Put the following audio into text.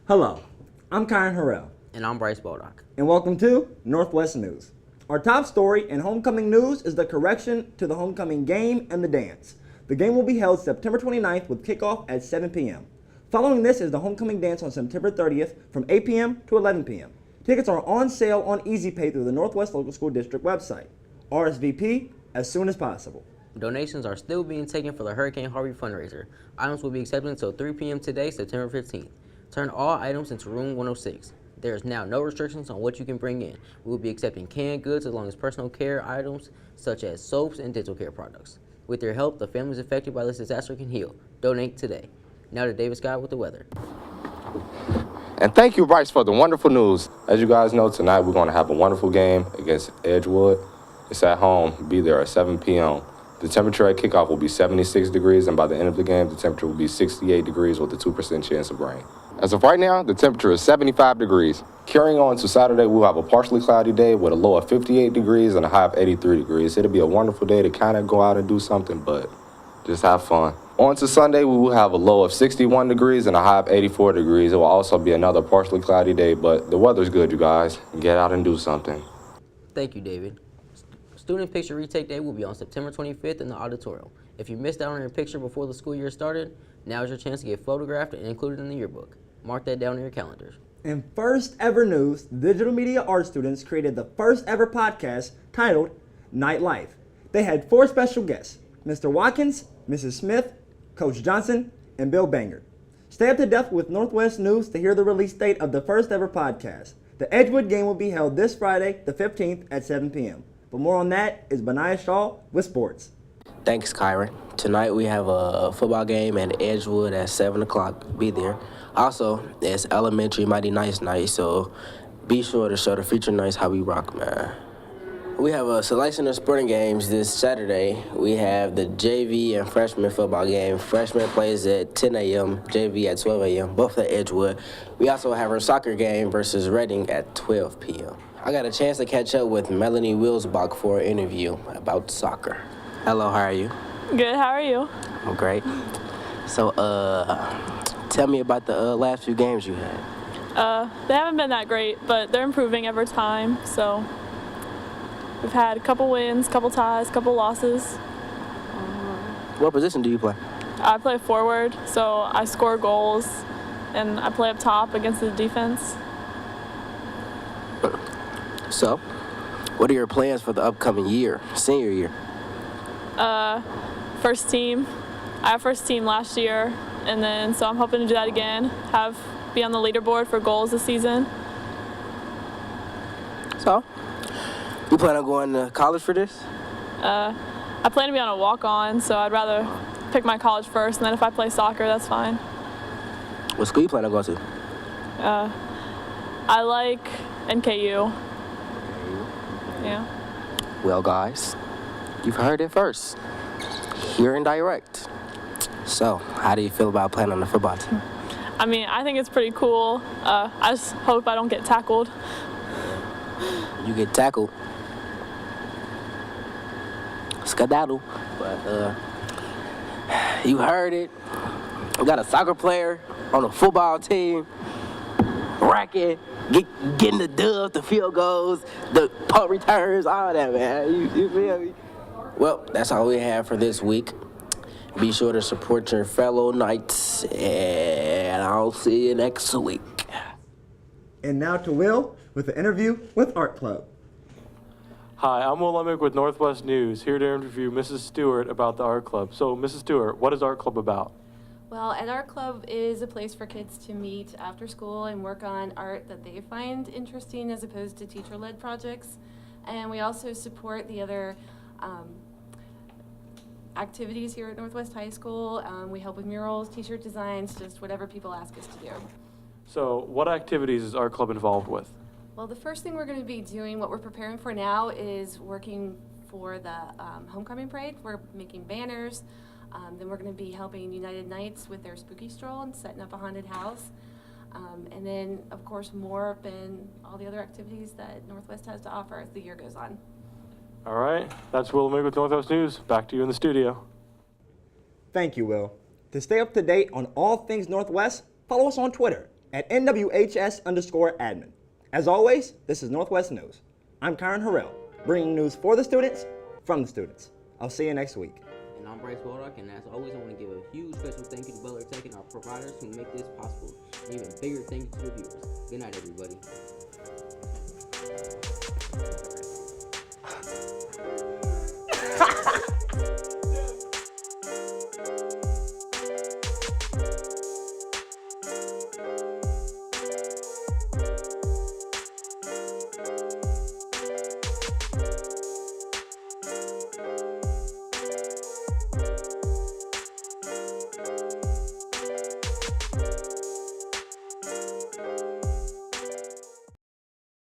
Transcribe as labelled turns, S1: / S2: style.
S1: Hello, I'm Kyron Harrell.
S2: And I'm Bryce Baldock.
S1: And welcome to Northwest News. Our top story in homecoming news is the correction to the homecoming game and the dance. The game will be held September 29th with kickoff at 7 p.m. Following this is the homecoming dance on September 30th from 8 p.m. to 11 p.m. Tickets are on sale on EasyPay through the Northwest Local School District website. RSVP as soon as possible.
S2: Donations are still being taken for the Hurricane Harvey fundraiser. Items will be accepted until 3 p.m. today, September 15th. Turn all items into room 106. There is now no restrictions on what you can bring in. We will be accepting canned goods as long as personal care items such as soaps and dental care products. With your help, the families affected by this disaster can heal. Donate today. Now to David Scott with the weather.
S3: And thank you, Bryce, for the wonderful news. As you guys know, tonight we're going to have a wonderful game against Edgewood. It's at home. Be there at 7 p.m. The temperature at kickoff will be 76 degrees, and by the end of the game, the temperature will be 68 degrees with a 2% chance of rain. As of right now, the temperature is 75 degrees. Carrying on to Saturday, we'll have a partially cloudy day with a low of 58 degrees and a high of 83 degrees. It'll be a wonderful day to kind of go out and do something, but just have fun. On to Sunday, we will have a low of 61 degrees and a high of 84 degrees. It will also be another partially cloudy day, but the weather's good, you guys. Get out and do something.
S2: Thank you, David. Student Picture Retake Day will be on September 25th in the auditorium. If you missed out on your picture before the school year started, now is your chance to get photographed and included in the yearbook. Mark that down in your calendars.
S1: In first ever news, digital media art students created the first ever podcast titled Nightlife. They had 4 special guests, Mr. Watkins, Mrs. Smith, Coach Johnson, and Bill Banger. Stay up to date with Northwest News to hear the release date of the first ever podcast. The Edgewood game will be held this Friday, the 15th at 7 p.m. But more on that is Benaiah Shaw with sports.
S4: Thanks, Kyron. Tonight we have a football game at Edgewood at 7 o'clock. Be there. Also, it's Elementary Mighty Nice night, so be sure to show the future Nice how we rock, man. We have a selection of sporting games this Saturday. We have the JV and freshman football game. Freshman plays at 10 a.m., JV at 12 a.m., both at Edgewood. We also have our soccer game versus Reading at 12 p.m. I got a chance to catch up with Melanie Wilzbach for an interview about soccer. Hello, how are you?
S5: Good, how are you?
S4: I'm great. So, tell me about the last few games you had.
S5: They haven't been that great, but they're improving every time, so we've had a couple wins, couple ties, couple losses.
S4: What position do you play?
S5: I play forward, so I score goals, and I play up top against the defense.
S4: So, what are your plans for the upcoming year, senior year?
S5: First team. I have first team last year, and then so I'm hoping to do that again, be on the leaderboard for goals this season.
S4: So, you plan on going to college for this?
S5: I plan to be on a walk-on, so I'd rather pick my college first, and then if I play soccer, that's fine.
S4: What school you plan on going to?
S5: I like NKU. Yeah.
S4: Well, guys, you've heard it first. Here and direct. So, how do you feel about playing on the football team?
S5: I mean, I think it's pretty cool. I just hope I don't get tackled.
S4: You get tackled. Skedaddle. But, you heard it. We got a soccer player on the football team. Racking, getting the dubs, the field goals, the punt returns, all that, man. You feel me? Well, that's all we have for this week. Be sure to support your fellow Knights, and I'll see you next week.
S1: And now to Will with the interview with Art Club.
S6: Hi, I'm Will Lemick with Northwest News, here to interview Mrs. Stewart about the Art Club. So, Mrs. Stewart, what is Art Club about?
S7: Well, an art club is a place for kids to meet after school and work on art that they find interesting as opposed to teacher-led projects. And we also support the other activities here at Northwest High School. We help with murals, t-shirt designs, just whatever people ask us to do.
S6: So, what activities is Art Club involved with?
S7: Well, the first thing we're going to be doing, what we're preparing for now, is working for the homecoming parade. We're making banners. Then we're going to be helping United Knights with their spooky stroll and setting up a haunted house. And then, of course, more and all the other activities that Northwest has to offer as the year goes on.
S6: All right, that's Will Lemick with Northwest News. Back to you in the studio.
S1: Thank you, Will. To stay up to date on all things Northwest, follow us on Twitter at NWHS_admin. As always, this is Northwest News. I'm Kyron Harrell, bringing news for the students, from the students. I'll see you next week.
S2: And I'm Bryce Waldock, and as always, I want to give a huge special thank you to Butler Tech and our providers who make this possible. An even bigger thank you to the viewers. Good night, everybody.